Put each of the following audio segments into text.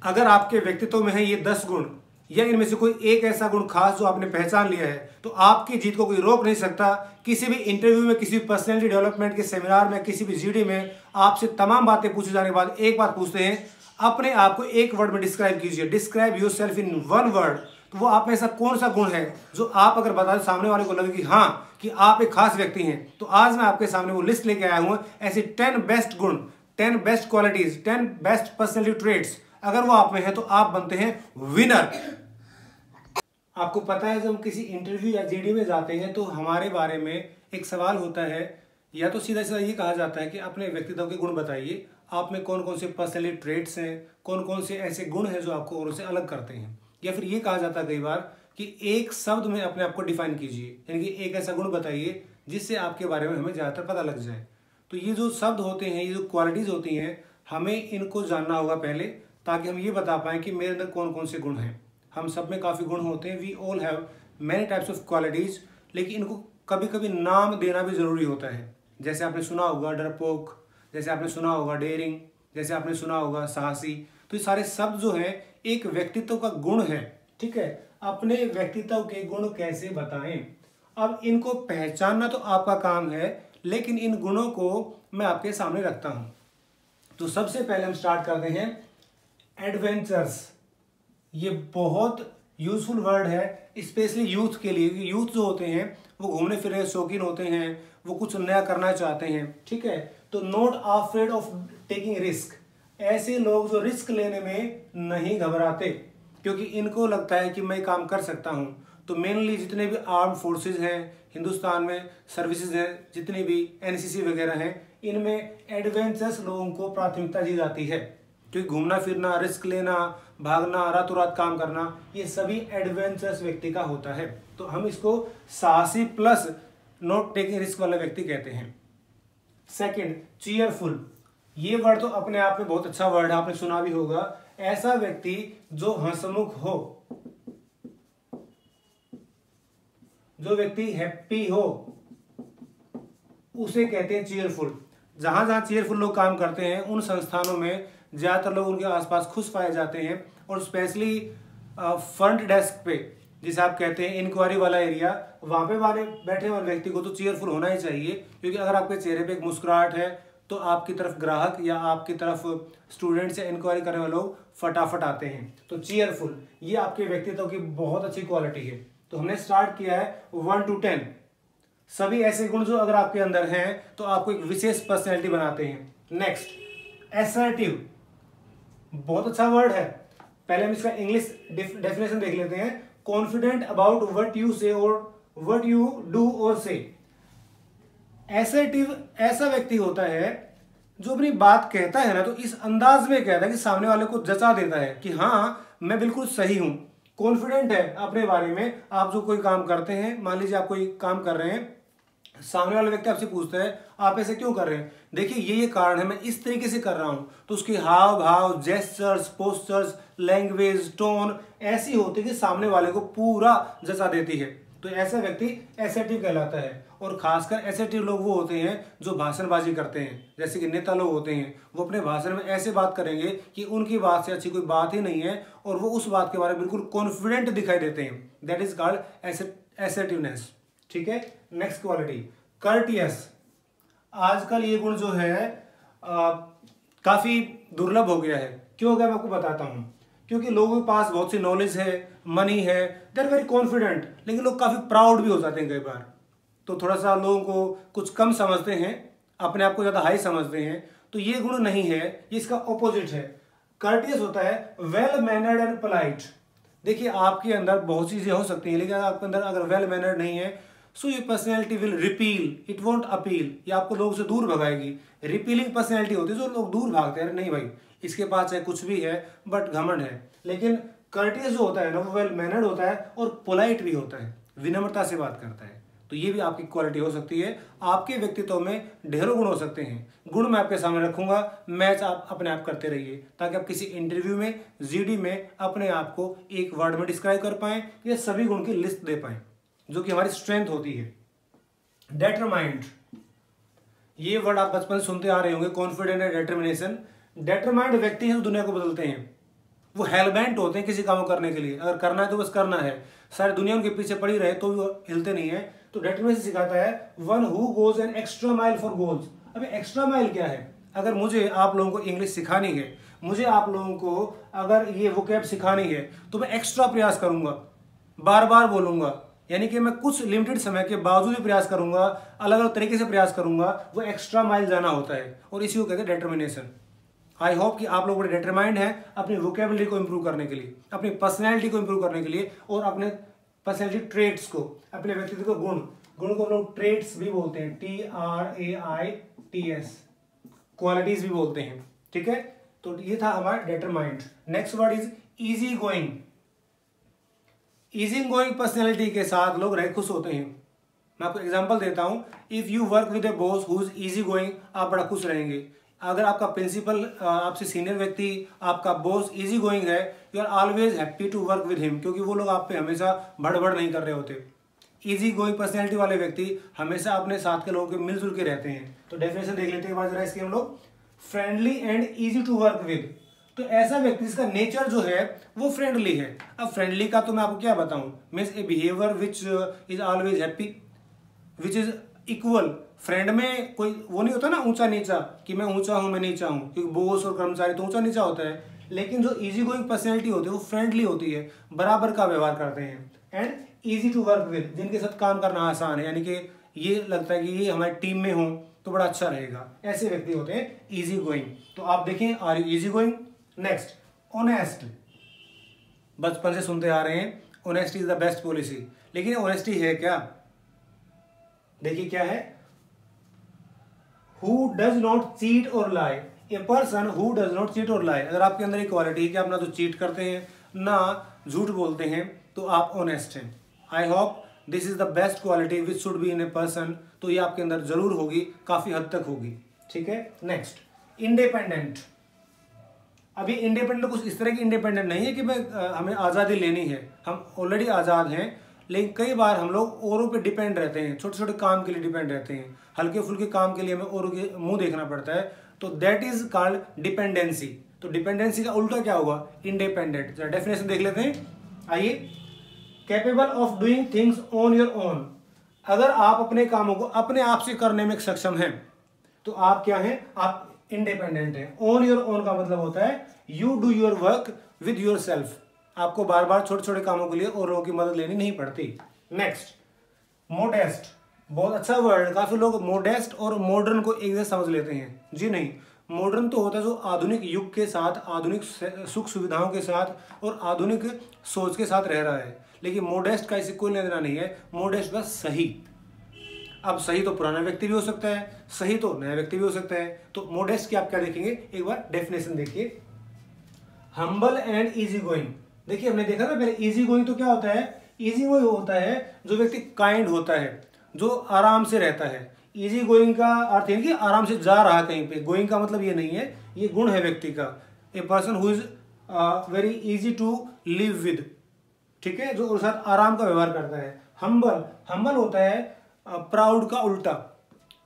अगर आपके व्यक्तित्व में है ये 10 गुण या इनमें से कोई एक ऐसा गुण खास जो आपने पहचान लिया है, तो आपकी जीत को कोई रोक नहीं सकता। किसी भी इंटरव्यू में, किसी भी पर्सनैलिटी डेवलपमेंट के सेमिनार में, किसी भी जीडी में आपसे तमाम बातें पूछे जाने के बाद एक बात पूछते हैं, अपने आप को एक वर्ड में डिस्क्राइब कीजिए, describe yourself in one word. तो वो आप में ऐसा कौन सा गुण है जो आप अगर बता दें सामने वाले को लगे कि हाँ कि आप एक खास व्यक्ति हैं। तो आज मैं आपके सामने वो लिस्ट लेके आया हूं, ऐसी 10 बेस्ट गुण, 10 best qualities, 10 best personality traits, अगर वो आप में है तो आप बनते हैं विनर। आपको पता है जब हम किसी इंटरव्यू या जीडी में जाते हैं तो हमारे बारे में एक सवाल होता है, या तो सीधा सीधा ये कहा जाता है कि अपने व्यक्तित्व के गुण बताइए, आप में कौन कौन से पर्सनैलिटी ट्रेट्स हैं, कौन कौन से ऐसे गुण हैं जो आपको औरों से अलग करते हैं। या फिर ये कहा जाता है कई बार कि एक शब्द में अपने आप को डिफाइन कीजिए, यानी कि एक ऐसा गुण बताइए जिससे आपके बारे में हमें ज़्यादातर पता लग जाए। तो ये जो शब्द होते हैं, ये जो क्वालिटीज़ होती हैं, हमें इनको जानना होगा पहले, ताकि हम ये बता पाएँ कि मेरे अंदर कौन कौन से गुण हैं। हम सब में काफ़ी गुण होते हैं, we all have many types of qualities, लेकिन इनको कभी कभी नाम देना भी ज़रूरी होता है। जैसे आपने सुना होगा डरपोक, जैसे आपने सुना होगा डेयरिंग, जैसे आपने सुना होगा साहसी। तो ये सारे शब्द जो हैं एक व्यक्तित्व का गुण है, ठीक है। अपने व्यक्तित्व के गुण कैसे बताएं, अब इनको पहचानना तो आपका काम है, लेकिन इन गुणों को मैं आपके सामने रखता हूं। तो सबसे पहले हम स्टार्ट करते हैं एडवेंचर्स। ये बहुत यूजफुल वर्ड है, स्पेशली यूथ के लिए। यूथ जो होते हैं वो घूमने फिरने के शौकीन होते हैं, वो कुछ नया करना चाहते हैं, ठीक है। तो not afraid of taking risk, ऐसे लोग जो रिस्क लेने में नहीं घबराते, क्योंकि इनको लगता है कि मैं काम कर सकता हूं। तो मेनली जितने भी आर्म फोर्सेज हैं हिंदुस्तान में, सर्विसेज हैं जितनी भी, एनसीसी वगैरह हैं, इनमें एडवेंचरस लोगों को प्राथमिकता दी जाती है, क्योंकि घूमना फिरना, रिस्क लेना, भागना, रातों रात काम करना, ये सभी एडवेंचरस व्यक्ति का होता है। तो हम इसको साहसी प्लस नॉट टेकिंग रिस्क वाला व्यक्ति कहते हैं। Second, cheerful. ये वर्ड तो अपने आप में बहुत अच्छा वर्ड है, आपने सुना भी होगा। ऐसा व्यक्ति जो हंसमुख हो, जो व्यक्ति हैप्पी हो, उसे कहते हैं चीयरफुल। जहां जहां चीयरफुल लोग काम करते हैं उन संस्थानों में ज्यादातर लोग उनके आसपास खुश पाए जाते हैं। और स्पेशली फ्रंट डेस्क पे, जिसे आप कहते हैं इंक्वायरी वाला एरिया, वहां पे वाले बैठे वाले व्यक्ति को तो चीयरफुल होना ही चाहिए, क्योंकि अगर आपके चेहरे पे एक मुस्कुराहट है तो आपकी तरफ ग्राहक या आपकी तरफ स्टूडेंट्स या इंक्वायरी करने वाले लोग फटाफट आते हैं। तो चीयरफुल ये आपके व्यक्तित्व की बहुत अच्छी क्वालिटी है। तो हमने स्टार्ट किया है 1 to 10 सभी ऐसे गुण जो अगर आपके अंदर हैं तो आपको एक विशेष पर्सनैलिटी बनाते हैं। Next, assertive. बहुत अच्छा वर्ड है, पहले हम इसका इंग्लिश डेफिनेशन देख लेते हैं। कॉन्फिडेंट अबाउट व्हाट यू से और व्हाट यू डू और से। एसर्टिव ऐसा व्यक्ति होता है जो अपनी बात कहता है ना, तो इस अंदाज में कहता है कि सामने वाले को जचा देता है कि हाँ मैं बिल्कुल सही हूं। कॉन्फिडेंट है अपने बारे में। आप जो कोई काम करते हैं, मान लीजिए आप कोई काम कर रहे हैं, सामने वाला व्यक्ति आपसे पूछता है आप ऐसे क्यों कर रहे हैं, देखिए ये कारण है, मैं इस तरीके से कर रहा हूं। तो उसके हाव भाव, जेस्चर्स, पोस्चर्स, लैंग्वेज, टोन ऐसी होती है कि सामने वाले को पूरा जचा देती है। तो ऐसा व्यक्ति एसर्टिव कहलाता है। और खासकर एसर्टिव लोग वो होते हैं जो भाषणबाजी करते हैं, जैसे कि नेता लोग होते हैं, वो अपने भाषण में ऐसे बात करेंगे कि उनकी बात से अच्छी कोई बात ही नहीं है, और वो उस बात के बारे में बिल्कुल कॉन्फिडेंट दिखाई देते हैं। दैट इज कॉल्ड एसर्टिवनेस, ठीक है। Next quality, courteous. आजकल ये गुण जो है काफी दुर्लभ हो गया है। क्यों हो गया मैं आपको बताता हूं। क्योंकि लोगों के पास बहुत सी नॉलेज है, मनी है, दे आर वेरी कॉन्फिडेंट, लेकिन लोग काफी प्राउड भी हो जाते हैं कई बार। तो थोड़ा सा लोगों को कुछ कम समझते हैं, अपने आप को ज्यादा हाई समझते हैं। तो ये गुण नहीं है, ये इसका ऑपोजिट है। कर्टियस होता है वेल मैनर्ड एंड पोलाइट। देखिए आपके अंदर बहुत चीजें हो सकती हैं, लेकिन आपके अंदर अगर वेल मैनर्ड नहीं है, सो ये personality will repeal, it won't appeal. ये आपको लोगों से दूर भगाएगी। रिपीलिंग पर्सनैलिटी होती है जो लोग दूर भागते हैं, नहीं भाई इसके पास चाहे कुछ भी है बट घमंड है। लेकिन कर्टियस जो होता है ना, वो वेल मैनर्ड होता है और पोलाइट भी होता है, विनम्रता से बात करता है। तो ये भी आपकी क्वालिटी हो सकती है। आपके व्यक्तित्व में ढेरों गुण हो सकते हैं। गुण मैं आपके सामने रखूंगा, मैच आप अपने आप करते रहिए, ताकि आप किसी इंटरव्यू में, जीडी में अपने आप को एक वर्ड में डिस्क्राइब कर पाएं, ये सभी गुण की लिस्ट दे पाएं, जो कि हमारी स्ट्रेंथ होती है। डेटरमाइंड, ये वर्ड आप बचपन से सुनते आ रहे होंगे, कॉन्फिडेंट एंड डिटर्मिनेशन। डेटरमाइंड व्यक्ति हैं जो दुनिया को बदलते हैं। वो हेलबेंट होते हैं किसी काम को करने के लिए, अगर करना है तो बस करना है, सारी दुनिया उनके पीछे पड़ी रहे तो वो हिलते नहीं है। तो डिटरमिनेशन सिखाता है one who goes an extra mile for goals. अब एक्स्ट्रा माइल क्या है? अगर मुझे आप लोगों को इंग्लिश सिखानी है, मुझे आप लोगों को अगर ये वोकैब सिखानी है, तो मैं एक्स्ट्रा प्रयास करूंगा, बार बार बोलूंगा, यानी कि मैं कुछ लिमिटेड समय के बावजूद भी प्रयास करूंगा, अलग अलग तरीके से प्रयास करूंगा, वो एक्स्ट्रा माइल जाना होता है और इसी को कहते हैं डिटर्मिनेशन। आई होप कि आप लोग बड़े डिटरमाइंड हैं अपनी वोकेबलरी को इंप्रूव करने के लिए, अपनी पर्सनैलिटी को इंप्रूव करने के लिए और अपने पर्सनैलिटी ट्रेट्स को, अपने व्यक्तित्व को गुण को हम लोग ट्रेट्स भी बोलते हैं, TRAITS, क्वालिटीज भी बोलते हैं। ठीक है, तो ये था हमारा determined. Next word is easy going. Easy going personality के साथ लोग रह खुश होते हैं। मैं आपको एग्जांपल देता हूं, if you work with A boss who is easy going, आप बड़ा खुश रहेंगे। अगर आपका प्रिंसिपल, आपसे सीनियर व्यक्ति, आपका बॉस इजी गोइंग है, you are always happy to work with him, क्योंकि वो लोग आप पे हमेशा भड़बड़ नहीं कर रहे होते। इजी गोइंग पर्सनैलिटी वाले व्यक्ति हमेशा अपने साथ के लोगों के मिलजुल के रहते हैं। तो डेफिनेशन देख लेते हैं जरा इसके हम लोग। Friendly and easy to work with, तो ऐसा व्यक्ति जिसका नेचर जो है वो फ्रेंडली है। अब फ्रेंडली का तो मैं आपको क्या बताऊं, means A behaviour which is always happy, which is equal. Friend में कोई वो नहीं होता ना ऊंचा नीचा, कि मैं ऊंचा हूं मैं नीचा हूं, क्योंकि बॉस और कर्मचारी तो ऊंचा नीचा होता है। लेकिन जो इजी गोइंग पर्सनैलिटी होती है वो फ्रेंडली होती है, बराबर का व्यवहार करते हैं। And easy to work with, जिनके साथ काम करना आसान है, यानी कि ये लगता है कि ये हमारी टीम में हो तो बड़ा अच्छा रहेगा, ऐसे व्यक्ति होते हैं इजी गोइंग। तो आप देखें, are you easy going. Next, honest. बचपन से सुनते आ रहे हैं honesty is the best policy, लेकिन ऑनेस्टी है क्या? देखिए क्या है, हु डज नॉट चीट और lie, a person who does not cheat और लाई। अगर आपके अंदर एक क्वालिटी है कि आप ना तो चीट करते हैं ना झूठ बोलते हैं, तो आप ऑनेस्ट हैं। I hope this is the best quality which should be in a person. तो ये आपके अंदर जरूर होगी, काफी हद तक होगी। ठीक है, नेक्स्ट, इंडिपेंडेंट। अभी इंडिपेंडेंट कुछ इस तरह की इंडिपेंडेंट नहीं है कि हमें आज़ादी लेनी है, हम ऑलरेडी आज़ाद हैं, लेकिन कई बार हम लोग औरों पे डिपेंड रहते हैं, छोटे छोटे काम के लिए डिपेंड रहते हैं, हल्के फुल्के काम के लिए हमें औरों के मुंह देखना पड़ता है, तो दैट इज कॉल्ड डिपेंडेंसी। तो डिपेंडेंसी का उल्टा क्या होगा? इंडिपेंडेंट। जरा डेफिनेशन देख लेते हैं, आइए। Capable of doing things on your own. अगर आप अपने कामों को अपने आप से करने में सक्षम हैं, तो आप क्या हैं? आप इंडिपेंडेंट है। ऑन योर ओन का मतलब होता है you do your work with your self, आपको बार बार छोटे छोटे कामों के लिए और लोगों की मदद लेनी नहीं पड़ती। Next, modest. बहुत अच्छा वर्ड। काफी लोग मोडेस्ट और मॉडर्न को एक जैसे समझ लेते हैं। जी नहीं, मॉडर्न तो होता है जो आधुनिक युग के साथ, आधुनिक सुख सुविधाओं के साथ और आधुनिक सोच के साथ रह रहा है, लेकिन मोडेस्ट का इसे कोई लेना देना नहीं है। मोडेस्ट बस सही। अब सही तो पुराना व्यक्ति भी हो सकता है, सही तो नया व्यक्ति भी हो सकता है। तो मोडेस्ट की आप क्या देखेंगे, एक बार डेफिनेशन देखिए। Humble and easy going. देखिए हमने देखा ना पहले, इजी गोइंग तो क्या होता है? इजी गोइंग होता है जो व्यक्ति काइंड होता है, जो आराम से रहता है। इजी गोइंग का अर्थ है कि आराम से जा रहा कहीं पे। गोइंग का मतलब ये नहीं है, ये गुण है व्यक्ति का। A person who is very easy to live with, ठीक है, जो उसके साथ आराम का व्यवहार करता है। हम्बल, हम्बल होता है प्राउड का उल्टा।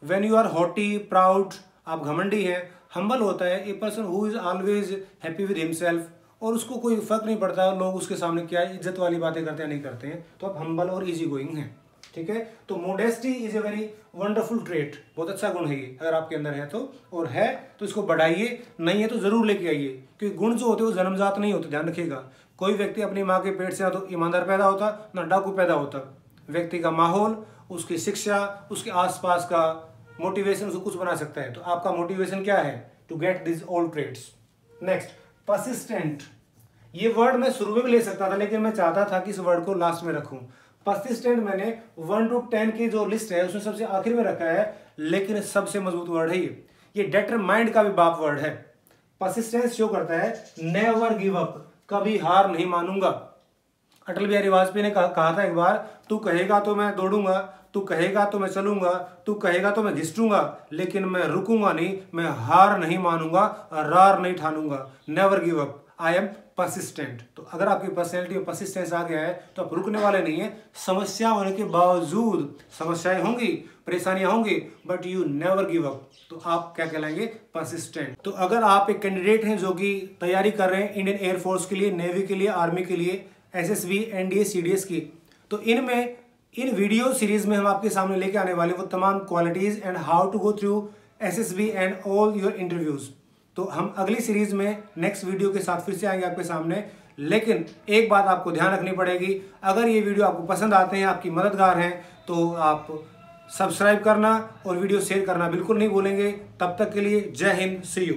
When you are haughty, proud, आप घमंडी हैं। हम्बल होता है a person who is always happy with himself, और उसको कोई फर्क नहीं पड़ता लोग उसके सामने क्या इज्जत वाली बातें करते हैं नहीं करते हैं। तो आप हम्बल और इजी गोइंग हैं। ठीक है, तो modesty is a very wonderful trait. बहुत अच्छा गुण है ये, अगर आपके अंदर है तो, और है तो इसको बढ़ाइए, नहीं है तो जरूर लेके आइए, क्योंकि गुण जो होते हैं वो जन्मजात नहीं होते, ध्यान रखिएगा। कोई व्यक्ति अपनी माँ के पेट से ना तो ईमानदार पैदा होता ना डाकू पैदा होता। व्यक्ति का माहौल, उसकी शिक्षा, उसके आसपास का मोटिवेशन उसको कुछ बना सकता है। तो आपका मोटिवेशन क्या है? To get this all traits. Next, persistent. ये वर्ड मैं शुरू में भी ले सकता था, लेकिन मैं चाहता था कि इस वर्ड को लास्ट में रखूं। परसिस्टेंट मैंने 1 to 10 की जो लिस्ट है उसमें सबसे आखिर में रखा है, लेकिन सबसे मजबूत वर्ड है ये डिटरमाइंड का भी बाप वर्ड है। परसिस्टेंस शो करता है नेवर गिव अप, कभी हार नहीं मानूंगा। अटल बिहारी वाजपेयी ने कहा था एक बार, तू कहेगा तो मैं दौड़ूंगा, तू कहेगा तो मैं चलूंगा, तू कहेगा तो मैं घिसटूंगा, लेकिन मैं रुकूंगा नहीं, मैं हार नहीं मानूंगा, रार नहीं ठानूंगा। Never give up. I am persistent. तो अगर आपकी पर्सनैलिटी में परसिस्टेंस आ गया है तो आप रुकने वाले नहीं है। समस्या होने के बावजूद, समस्याएं होंगी, परेशानियां होंगी, but you never give up, तो आप क्या कहलाएंगे? परसिस्टेंट। तो अगर आप एक कैंडिडेट हैं जो कि तैयारी कर रहे हैं इंडियन एयरफोर्स के लिए, नेवी के लिए, आर्मी के लिए, एसएसबी, एनडीए, सीडीएस की, तो इन वीडियो सीरीज में हम आपके सामने लेके आने वाले वो तमाम qualities and how to go through SSB and all your interviews. तो हम अगली सीरीज में नेक्स्ट वीडियो के साथ फिर से आएंगे आपके सामने। लेकिन एक बात आपको ध्यान रखनी पड़ेगी, अगर ये वीडियो आपको पसंद आते हैं, आपकी मददगार हैं, तो आप सब्सक्राइब करना और वीडियो शेयर करना बिल्कुल नहीं भूलेंगे। तब तक के लिए जय हिंद, सी यू।